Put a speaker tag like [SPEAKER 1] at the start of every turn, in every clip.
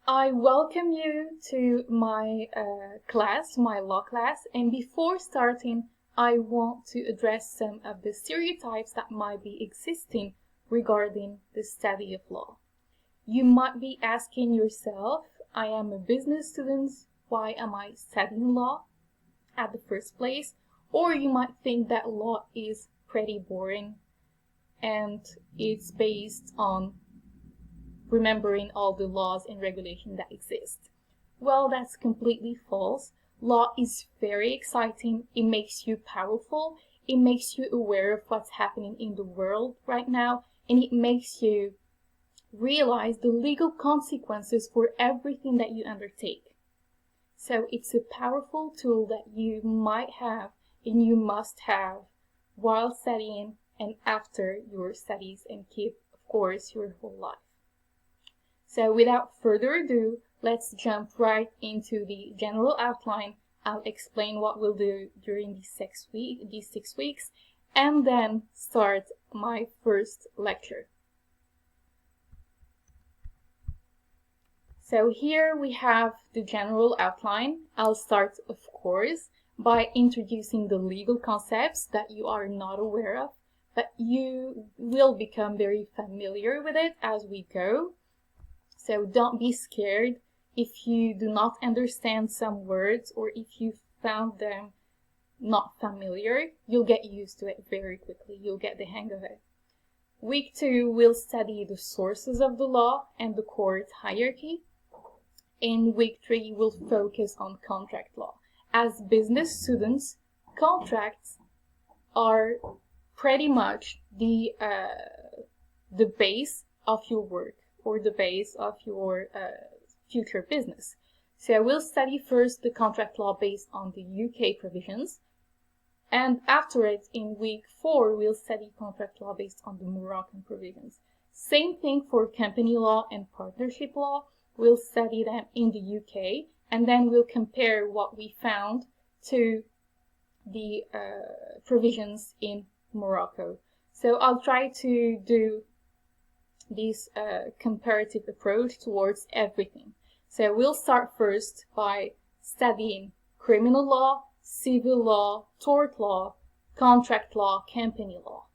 [SPEAKER 1] I welcome you to my my law class, and before starting, I want to address some of the stereotypes that might be existing regarding the study of law. You might be asking yourself, I am a business student, why am I studying law at the first place? Or you might think that law is pretty boring and it's based on remembering all the laws and regulations that exist. Well, that's completely false. Law is very exciting. It makes you powerful. It makes you aware of what's happening in the world right now, and it makes you realize the legal consequences for everything that you undertake. So it's a powerful tool that you might have and you must have while studying and after your studies, and keep, of course, your whole life. So without further ado, let's jump right into the general outline. I'll explain what we'll do during these 6 weeks, and then start my first lecture. So here we have the general outline. I'll start, of course, by introducing the legal concepts that you are not aware of, but you will become very familiar with it as we go. So don't be scared if you do not understand some words or if you found them not familiar. You'll get used to it very quickly. You'll get the hang of it. Week 2, we'll study the sources of the law and the court hierarchy. In week 3, we'll focus on contract law. As business students, contracts are pretty much the base of your work, or the base of your future business. So we'll study first the contract law based on the UK provisions, and after it, in week 4, we'll study contract law based on the Moroccan provisions. Same thing for company law and partnership law. We'll study them in the UK, and then we'll compare what we found to the provisions in Morocco. So I'll try to do this comparative approach towards everything. So we'll start first by studying criminal law, civil law, tort law, contract law, company law.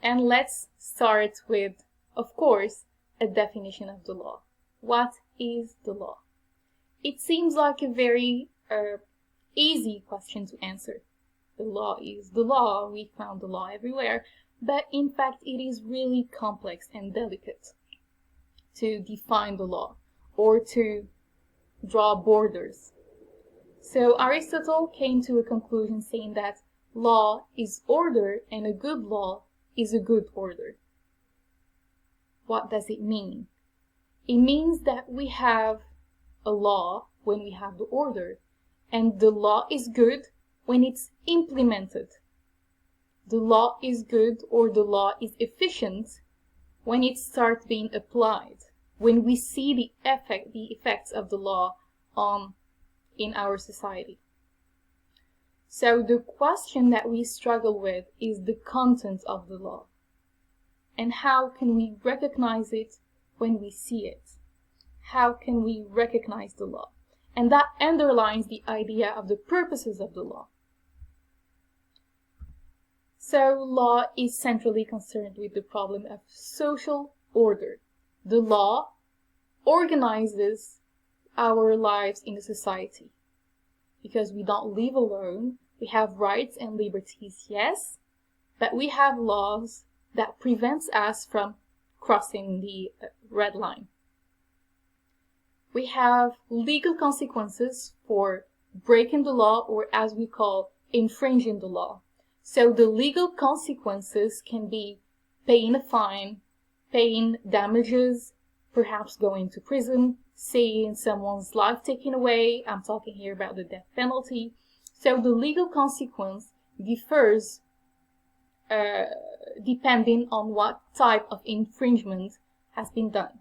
[SPEAKER 1] And let's start with, of course, a definition of the law. What is the law? It seems like a very easy question to answer. The law is the law. We found the law everywhere. But in fact, it is really complex and delicate to define the law or to draw borders. So Aristotle came to a conclusion saying that law is order and a good law is a good order. What does it mean? It means that we have a law when we have the order, and the law is good when it's implemented. The law is good, or the law is efficient, when it starts being applied, when we see the effects of the law in our society. So the question that we struggle with is the content of the law. And how can we recognize it when we see it? How can we recognize the law? And that underlines the idea of the purposes of the law. So law is centrally concerned with the problem of social order. The law organizes our lives in a society. Because we don't live alone, we have rights and liberties, yes, but we have laws that prevents us from crossing the red line. We have legal consequences for breaking the law, or as we call, infringing the law. So the legal consequences can be paying a fine, paying damages, perhaps going to prison, seeing someone's life taken away. I'm talking here about the death penalty. So the legal consequence differs depending on what type of infringement has been done.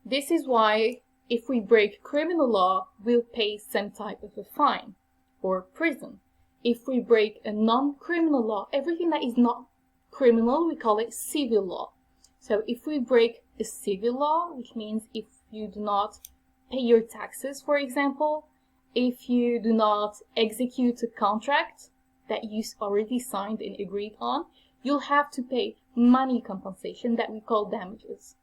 [SPEAKER 1] This is why if we break criminal law, we'll pay some type of a fine or prison. If we break a non-criminal law, everything that is not criminal, we call it civil law. So if we break a civil law, which means if you do not pay your taxes, for example, if you do not execute a contract that you already signed and agreed on, you'll have to pay money compensation that we call damages.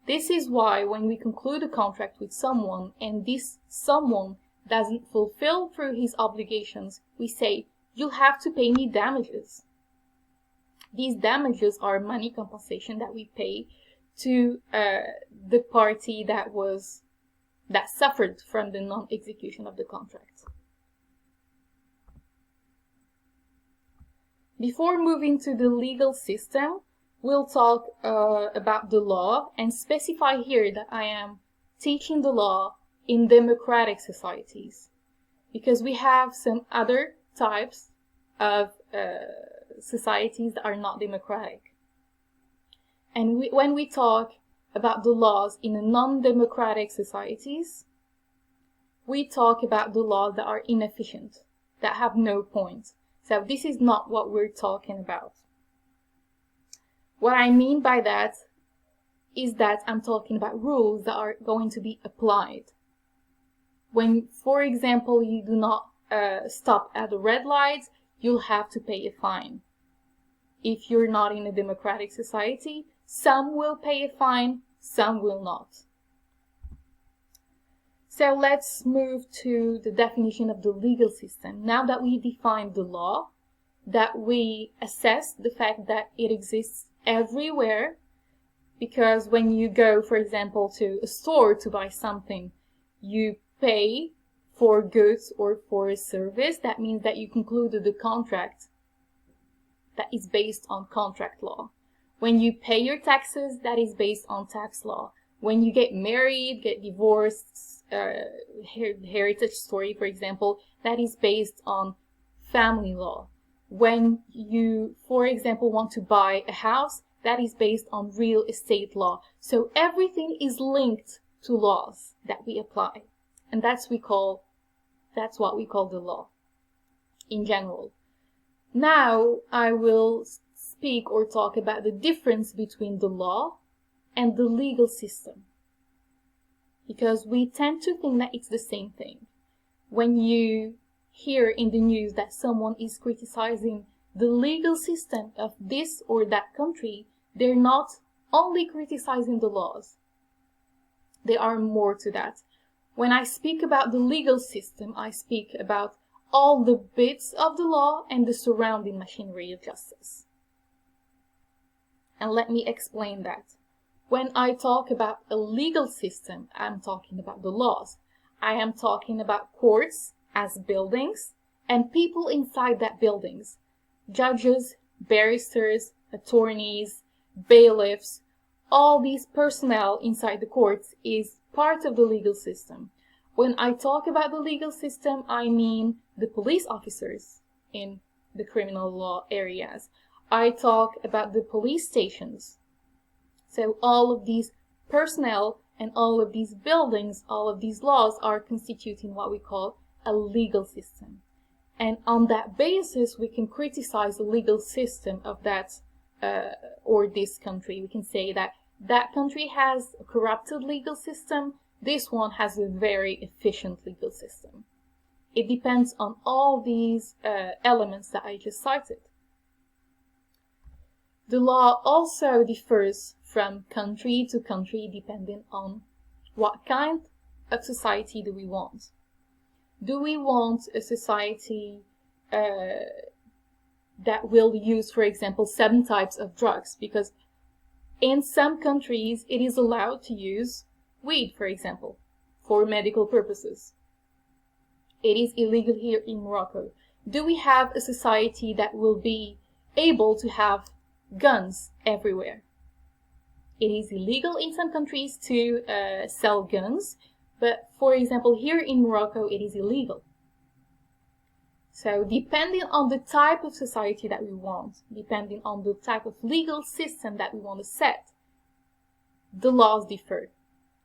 [SPEAKER 1] This is why when we conclude a contract with someone and this someone doesn't fulfill through his obligations, we say, you'll have to pay me damages. These damages are money compensation that we pay to the party that suffered from the non-execution of the contract. Before moving to the legal system, we'll talk about the law and specify here that I am teaching the law in democratic societies, because we have some other types of societies that are not democratic. And when we talk about the laws in non-democratic societies, we talk about the laws that are inefficient, that have no point. So this is not what we're talking about. What I mean by that is that I'm talking about rules that are going to be applied. When, for example, you do not stop at the red lights, you'll have to pay a fine. If you're not in a democratic society, some will pay a fine, some will not. So let's move to the definition of the legal system. Now that we define the law, that we assess the fact that it exists everywhere, because when you go, for example, to a store to buy something, you pay for goods or for a service. That means that you concluded a contract that is based on contract law. When you pay your taxes, that is based on tax law. When you get married, get divorced, heritage story, for example, that is based on family law. When you, for example, want to buy a house, that is based on real estate law. So everything is linked to laws that we apply. And that's what we call the law in general. Now I will speak or talk about the difference between the law and the legal system, because we tend to think that it's the same thing. When you hear in the news that someone is criticizing the legal system of this or that country, they're not only criticizing the laws. There are more to that. When I speak about the legal system, I speak about all the bits of the law and the surrounding machinery of justice. And let me explain that. When I talk about a legal system, I'm talking about the laws. I am talking about courts as buildings and people inside that buildings. Judges, barristers, attorneys, bailiffs, all these personnel inside the courts is part of the legal system. When I talk about the legal system, I mean the police officers in the criminal law areas. I talk about the police stations. So all of these personnel and all of these buildings, all of these laws are constituting what we call a legal system. And on that basis, we can criticize the legal system of that or this country. We can say that that country has a corrupted legal system. This one has a very efficient legal system. It depends on all these elements that I just cited. The law also differs from country to country depending on what kind of society do we want. Do we want a society that will use, for example, 7 types of drugs? Because in some countries, it is allowed to use weed, for example, for medical purposes. It is illegal here in Morocco. Do we have a society that will be able to have guns everywhere? It is illegal in some countries to sell guns, but for example, here in Morocco, it is illegal. So depending on the type of society that we want, depending on the type of legal system that we want to set, the laws differ.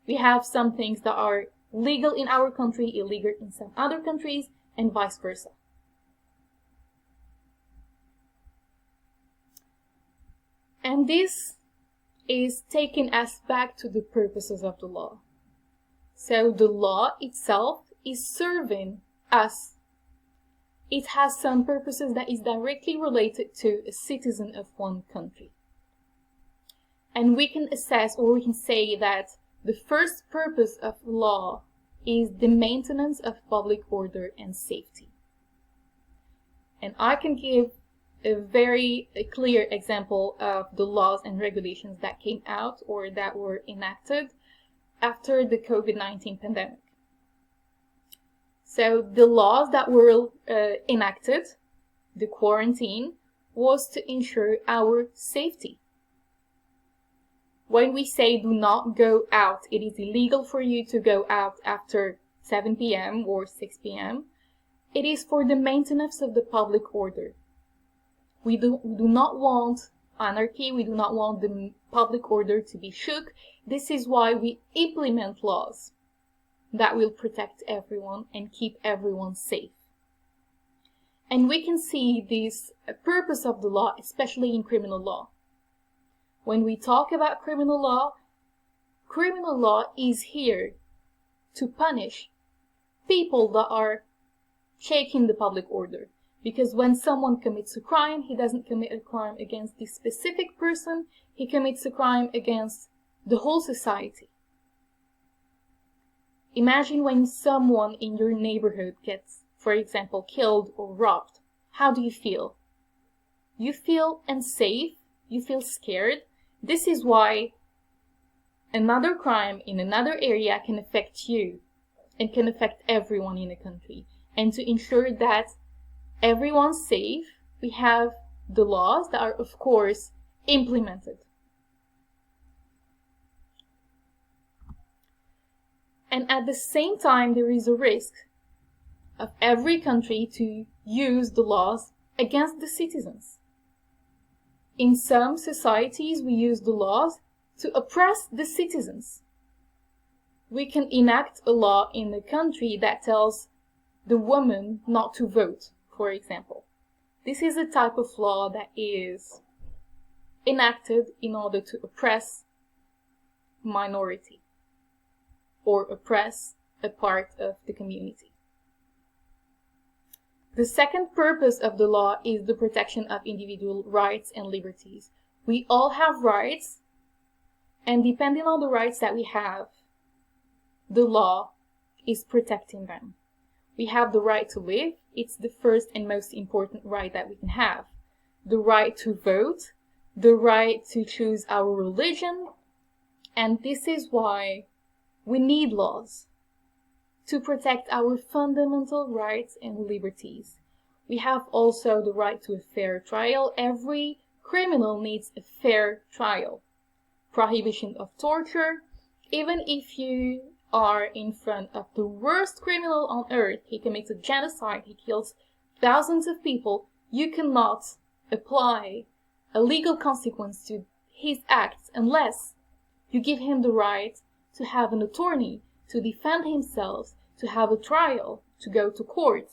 [SPEAKER 1] We have some things that are legal in our country, illegal in some other countries, and vice versa. And this is taking us back to the purposes of the law. So the law itself is serving us. It has some purposes that is directly related to a citizen of one country. And we can assess, or we can say that the first purpose of law is the maintenance of public order and safety. And I can give a very clear example of the laws and regulations that came out or that were enacted after the COVID-19 pandemic. So the laws that were enacted, the quarantine, was to ensure our safety. When we say do not go out, it is illegal for you to go out after 7 p.m. or 6 p.m. It is for the maintenance of the public order. We do not want anarchy. We do not want the public order to be shook. This is why we implement laws that will protect everyone and keep everyone safe. And we can see this purpose of the law, especially in criminal law. When we talk about criminal law is here to punish people that are shaking the public order. Because when someone commits a crime, he doesn't commit a crime against the specific person, he commits a crime against the whole society. Imagine when someone in your neighborhood gets, for example, killed or robbed. How do you feel? You feel unsafe, you feel scared. This is why another crime in another area can affect you and can affect everyone in a country. And to ensure that everyone's safe, we have the laws that are, of course, implemented. And at the same time, there is a risk of every country to use the laws against the citizens. In some societies, we use the laws to oppress the citizens. We can enact a law in a country that tells the woman not to vote, for example. This is a type of law that is enacted in order to oppress minority or oppress a part of the community. The second purpose of the law is the protection of individual rights and liberties. We all have rights, and depending on the rights that we have, the law is protecting them. We have the right to live. It's the first and most important right that we can have. The right to vote, the right to choose our religion, and this is why we need laws to protect our fundamental rights and liberties. We have also the right to a fair trial. Every criminal needs a fair trial. Prohibition of torture. Even if you are in front of the worst criminal on earth, he commits a genocide, he kills thousands of people, you cannot apply a legal consequence to his acts unless you give him the right to have an attorney, to defend himself, to have a trial, to go to court,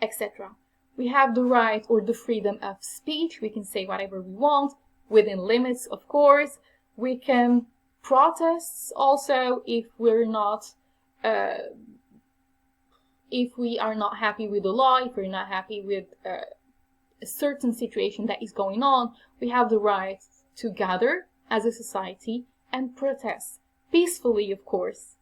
[SPEAKER 1] etc. We have the right or the freedom of speech. We can say whatever we want, within limits, of course. We can protest also if we are not happy with the law, if we're not happy with a certain situation that is going on. We have the right to gather as a society and protest peacefully, of course.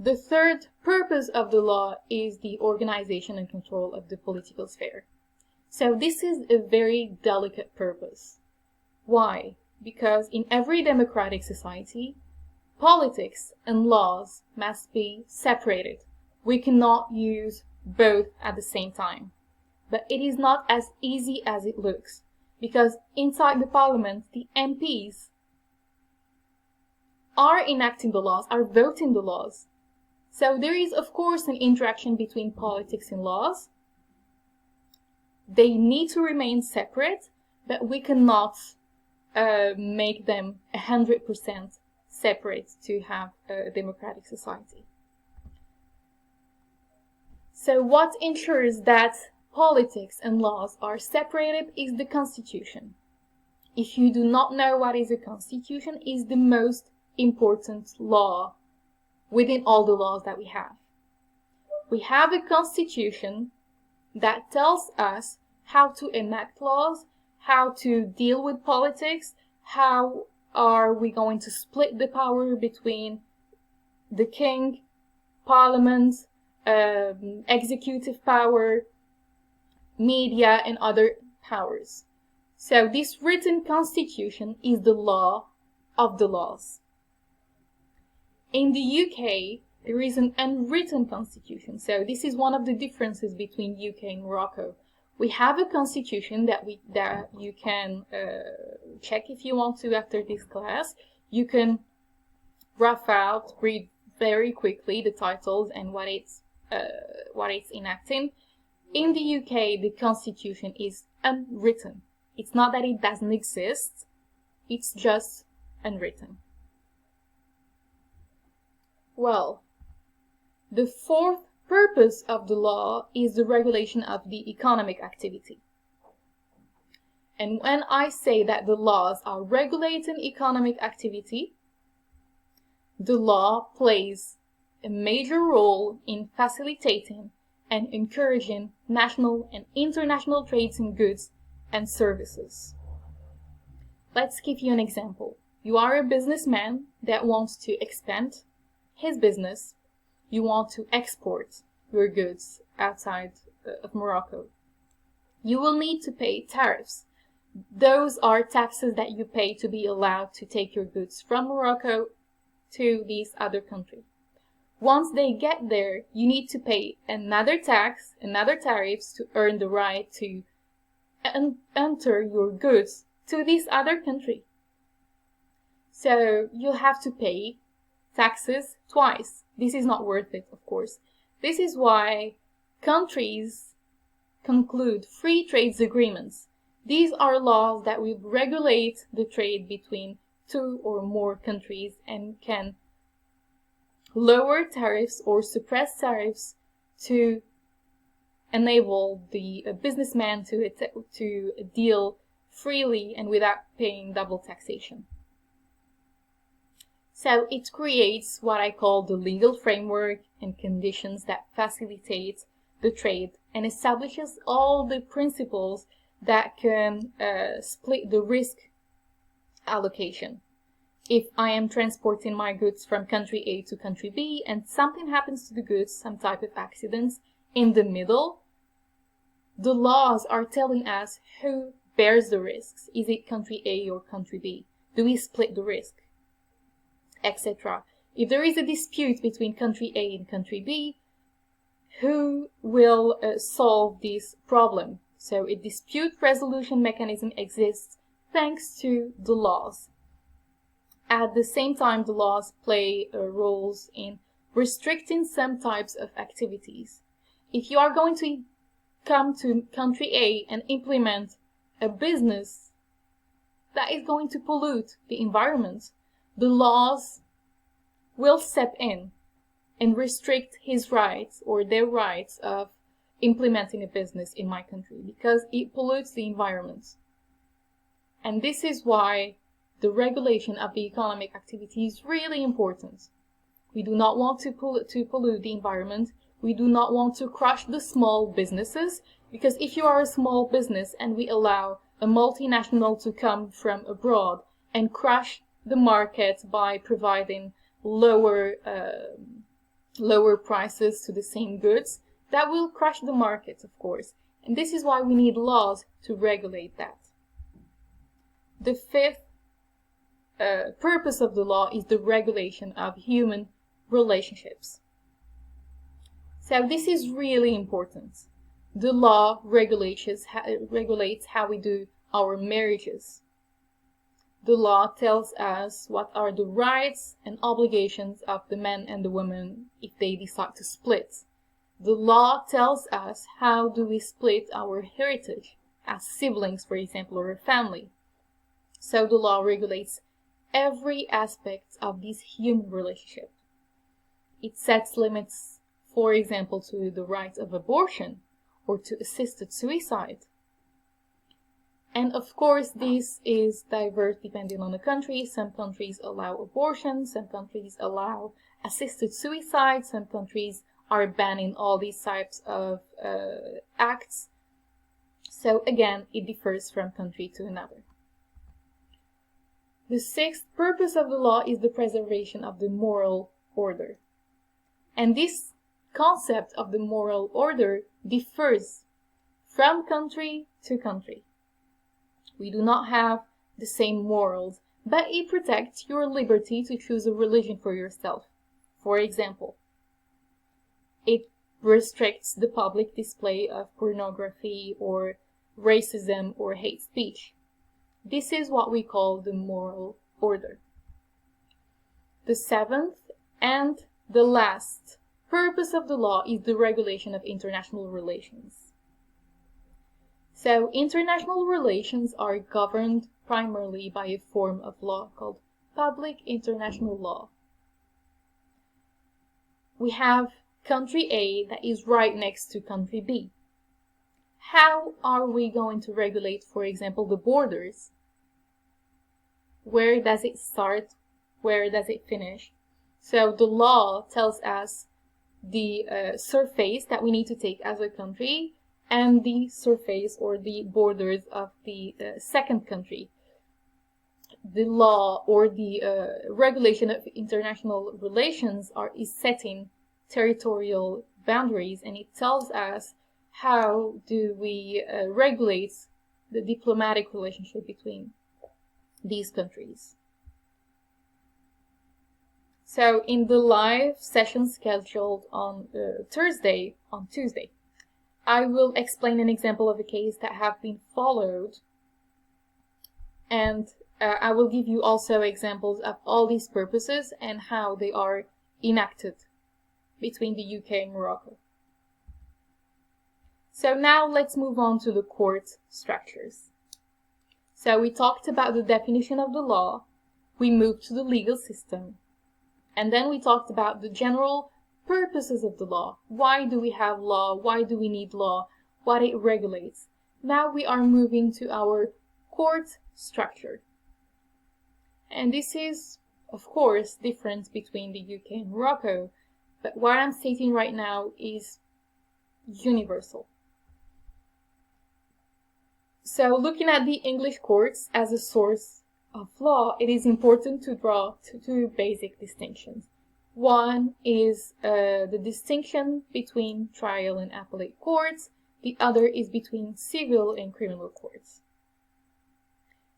[SPEAKER 1] The third purpose of the law is the organization and control of the political sphere. So this is a very delicate purpose. Why? Because in every democratic society, politics and laws must be separated. We cannot use both at the same time. But it is not as easy as it looks, because inside the parliament, the MPs are enacting the laws, are voting the laws. So there is, of course, an interaction between politics and laws. They need to remain separate, but we cannot make them 100% separate to have a democratic society. So what ensures that politics and laws are separated is the Constitution. if you do not know what is a constitution, is the most important law within all the laws that we have. We have a constitution that tells us how to enact laws, how to deal with politics, how are we going to split the power between the king, parliament, executive power, media, and other powers. So this written constitution is the law of the laws. In the UK, there is an unwritten constitution. So this is one of the differences between UK and Morocco. We have a constitution that you can check if you want to after this class. You can rough out, read very quickly the titles and what it's enacting. In the UK, the constitution is unwritten. It's not that it doesn't exist, it's just unwritten. Well, the fourth purpose of the law is the regulation of the economic activity. And when I say that the laws are regulating economic activity, the law plays a major role in facilitating and encouraging national and international trades in goods and services. Let's give you an example. You are a businessman that wants to expand his business. You want to export your goods outside of Morocco. You will need to pay tariffs. Those are taxes that you pay to be allowed to take your goods from Morocco to this other country. Once they get there, you need to pay another tax, another tariffs to earn the right to enter your goods to this other country. So you'll have to pay taxes twice. This is not worth it, of course. This is why countries conclude free trade agreements. These are laws that will regulate the trade between two or more countries and can lower tariffs or suppress tariffs to enable the businessman to deal freely and without paying double taxation. So it creates what I call the legal framework and conditions that facilitate the trade and establishes all the principles that can split the risk allocation. If I am transporting my goods from country A to country B and something happens to the goods, some type of accidents in the middle, the laws are telling us who bears the risks. Is it country A or country B? Do we split the risk? Etc. If there is a dispute between country A and country B, who will solve this problem? So a dispute resolution mechanism exists thanks to the laws. At the same time, the laws play roles in restricting some types of activities. If you are going to come to country A and implement a business that is going to pollute the environment, the laws will step in and restrict his rights or their rights of implementing a business in my country because it pollutes the environment. And this is why the regulation of the economic activity is really important. We do not want to pollute the environment. We do not want to crush the small businesses, because if you are a small business and we allow a multinational to come from abroad and crush the market by providing lower prices to the same goods, that will crush the market, of course. And this is why we need laws to regulate that. The fifth purpose of the law is the regulation of human relationships. So this is really important. The law regulates how we do our marriages. The law tells us what are the rights and obligations of the man and the woman if they decide to split. The law tells us how do we split our heritage as siblings, for example, or a family. So the law regulates every aspect of this human relationship. It sets limits, for example, to the right of abortion or to assisted suicide. And of course, this is diverse depending on the country. Some countries allow abortion, some countries allow assisted suicide, some countries are banning all these types of acts. So again, it differs from country to another. The sixth purpose of the law is the preservation of the moral order. And this concept of the moral order differs from country to country. We do not have the same morals, but it protects your liberty to choose a religion for yourself. For example, it restricts the public display of pornography or racism or hate speech. This is what we call the moral order. The seventh and the last purpose of the law is the regulation of international relations. So, international relations are governed primarily by a form of law called public international law. We have country A that is right next to country B. How are we going to regulate, for example, the borders? Where does it start? Where does it finish? So the law tells us the surface that we need to take as a country and the surface or the borders of the second country. The law or the regulation of international relations is setting territorial boundaries, and it tells us how do we regulate the diplomatic relationship between these countries. So in the live session scheduled on Tuesday, I will explain an example of a case that have been followed, and I will give you also examples of all these purposes and how they are enacted between the UK and Morocco. So now let's move on to the court structures. So we talked about the definition of the law, we moved to the legal system, and then we talked about the general purposes of the law. Why do we have law? Why do we need law? What it regulates. Now we are moving to our court structure. And this is, of course, different between the UK and Morocco, but what I'm stating right now is universal. So looking at the English courts as a source of law, it is important to draw two basic distinctions. One is the distinction between trial and appellate courts. The other is between civil and criminal courts.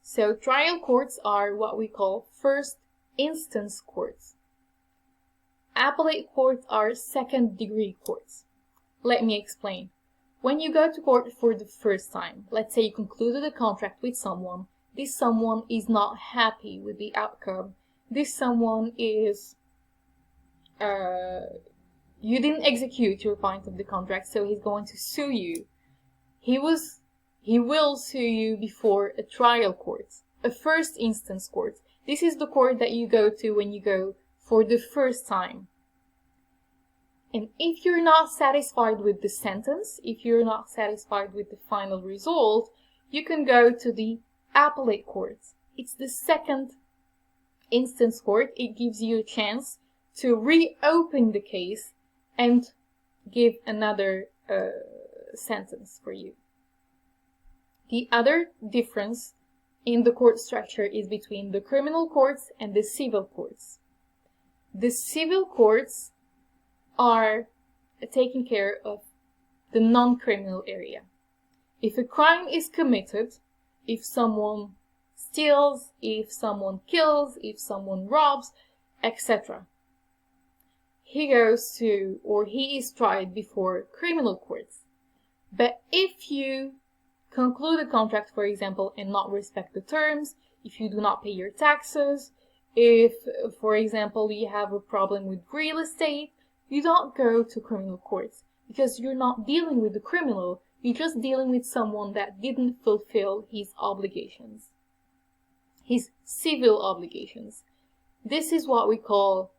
[SPEAKER 1] So trial courts are what we call first instance courts. Appellate courts are second degree courts. Let me explain. When you go to court for the first time, let's say you concluded a contract with someone, this someone is not happy with the outcome. This someone is, you didn't execute your point of the contract, so he's going to sue you. He will sue you before a trial court, a first instance court. This is the court that you go to when you go for the first time. And if you're not satisfied with the sentence, if you're not satisfied with the final result, you can go to the appellate court. It's the second instance court. It gives you a chance to reopen the case and give another sentence for you. The other difference in the court structure is between the criminal courts and the civil courts. The civil courts are taking care of the non-criminal area. If a crime is committed, if someone steals, if someone kills, if someone robs, etc., he goes to, or he is tried before criminal courts. But if you conclude a contract, for example, and not respect the terms, if you do not pay your taxes, if, for example, you have a problem with real estate, you don't go to criminal courts because you're not dealing with the criminal, you're just dealing with someone that didn't fulfill his obligations, his civil obligations. This is what we call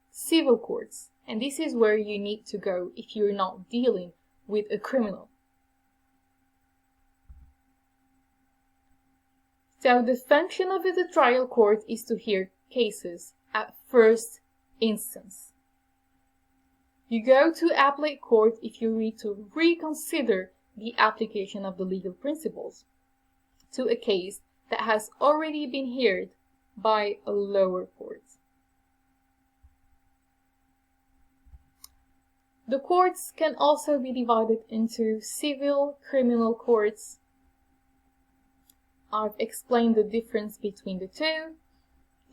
[SPEAKER 1] civil courts, and this is where you need to go if you're not dealing with a criminal. So the function of the trial court is to hear cases at first instance. You go to appellate court if you need to reconsider the application of the legal principles to a case that has already been heard by a lower court. The courts can also be divided into civil, criminal courts. I've explained the difference between the two.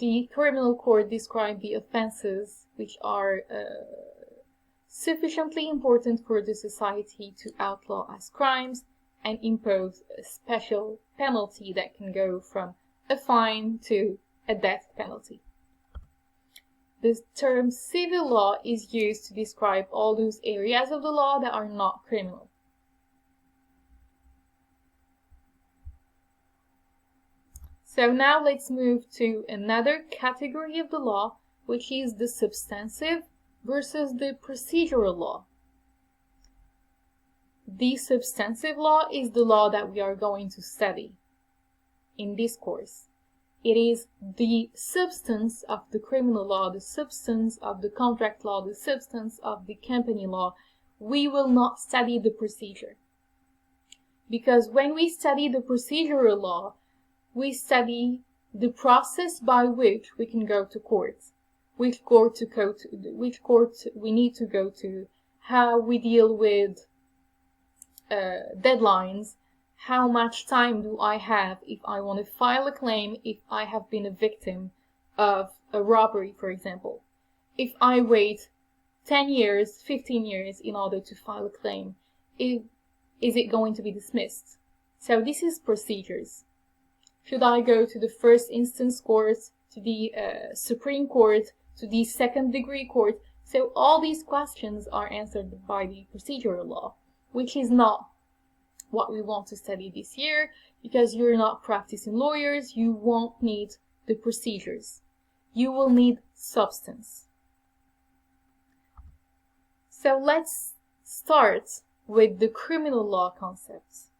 [SPEAKER 1] The criminal court describes the offenses which are sufficiently important for the society to outlaw as crimes and impose a special penalty that can go from a fine to a death penalty. The term civil law is used to describe all those areas of the law that are not criminal. So now let's move to another category of the law, which is the substantive versus the procedural law. The substantive law is the law that we are going to study in this course. It is the substance of the criminal law, the substance of the contract law, the substance of the company law. We will not study the procedure. Because when we study the procedural law, we study the process by which we can go to court, which court we need to go to, how we deal with deadlines, how much time do I have if I want to file a claim if I have been a victim of a robbery, for example. If I wait 10 years, 15 years in order to file a claim, is it going to be dismissed? So this is procedures. Should I go to the first instance court, to the Supreme Court, to the second degree court? So all these questions are answered by the procedural law, which is not what we want to study this year, because you're not practicing lawyers. You won't need the procedures. You will need substance. So let's start with the criminal law concepts,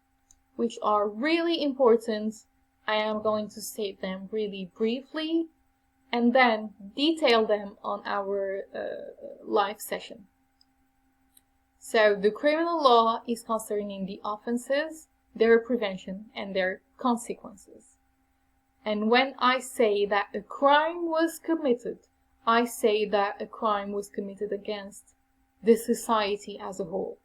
[SPEAKER 1] which are really important. I am going to state them really briefly and then detail them on our live session. So the criminal law is concerning the offenses, their prevention, and their consequences. And when I say that a crime was committed, I say that a crime was committed against the society as a whole.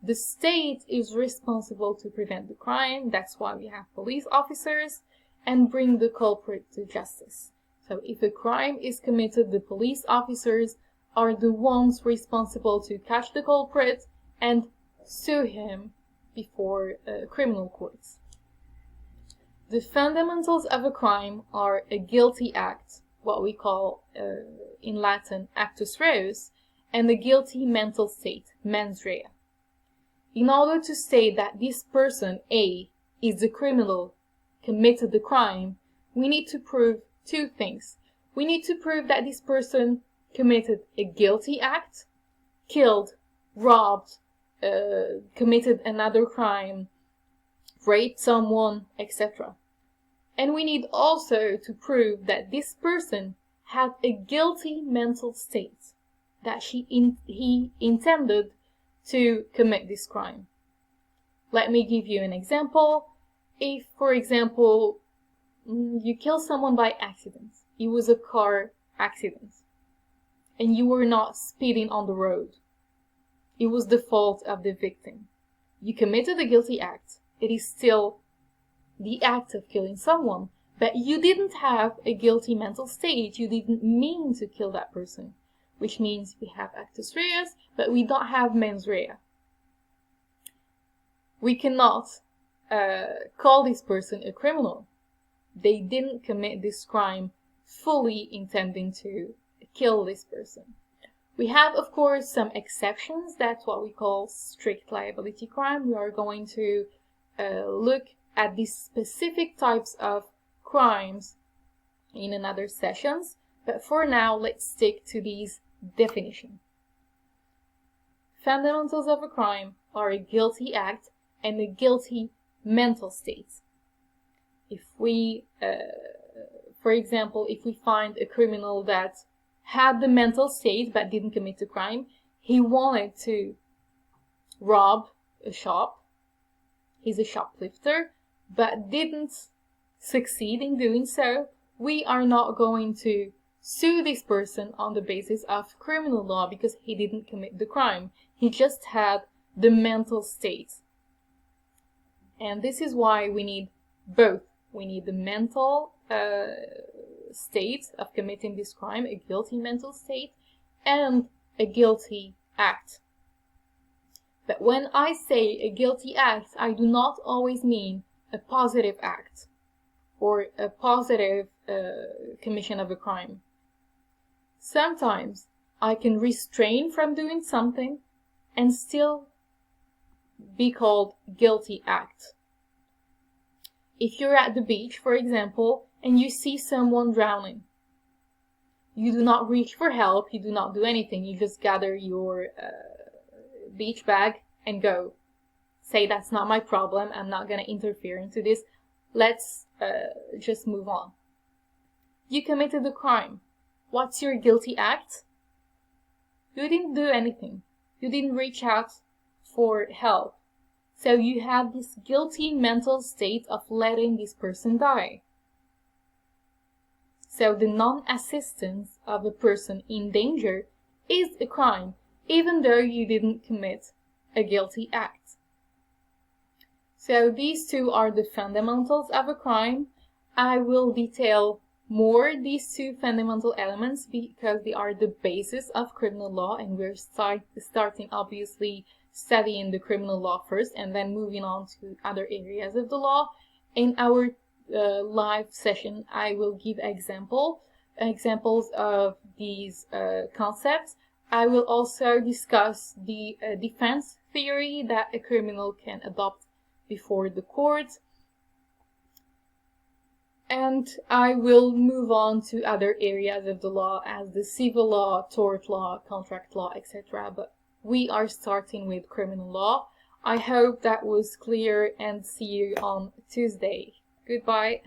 [SPEAKER 1] The state is responsible to prevent the crime. That's why we have police officers, and bring the culprit to justice. So if a crime is committed, the police officers are the ones responsible to catch the culprit and sue him before criminal courts. The fundamentals of a crime are a guilty act, what we call in Latin actus reus, and a guilty mental state, mens rea. In order to say that this person, A, is the criminal, committed the crime, we need to prove two things. We need to prove that this person committed a guilty act, killed, robbed, committed another crime, raped someone, etc. And we need also to prove that this person had a guilty mental state, that he intended to commit this crime. Let me give you an example. If, for example, you kill someone by accident, it was a car accident, and you were not speeding on the road, it was the fault of the victim. You committed a guilty act. It is still the act of killing someone, but you didn't have a guilty mental state. You didn't mean to kill that person, which means we have actus reus, but we don't have mens rea. We cannot call this person a criminal. They didn't commit this crime fully intending to kill this person. We have, of course, some exceptions. That's what we call strict liability crime. We are going to look at these specific types of crimes in another sessions. But for now, let's stick to these definitions. Fundamentals of a crime are a guilty act and a guilty mental state. If we, for example, if we find a criminal that had the mental state but didn't commit the crime, he wanted to rob a shop, he's a shoplifter, but didn't succeed in doing so, we are not going to sue this person on the basis of criminal law because he didn't commit the crime. He just had the mental state. And this is why we need both. We need the mental state of committing this crime, a guilty mental state, and a guilty act. But when I say a guilty act, I do not always mean a positive act or a positive commission of a crime. Sometimes I can restrain from doing something and still be called guilty act. If you're at the beach, for example, and you see someone drowning, you do not reach for help, you do not do anything, you just gather your beach bag and go. Say, that's not my problem, I'm not going to interfere into this, let's just move on. You committed a crime. What's your guilty act? You didn't do anything. You didn't reach out for help. So you had this guilty mental state of letting this person die. So the non-assistance of a person in danger is a crime, even though you didn't commit a guilty act. So these two are the fundamentals of a crime. I will detail more these two fundamental elements because they are the basis of criminal law, and we're starting obviously studying the criminal law first and then moving on to other areas of the law. In our live session, I will give examples of these concepts. I will also discuss the defense theory that a criminal can adopt before the court. And I will move on to other areas of the law as the civil law, tort law, contract law, etc. But we are starting with criminal law. I hope that was clear, and see you on Tuesday. Goodbye.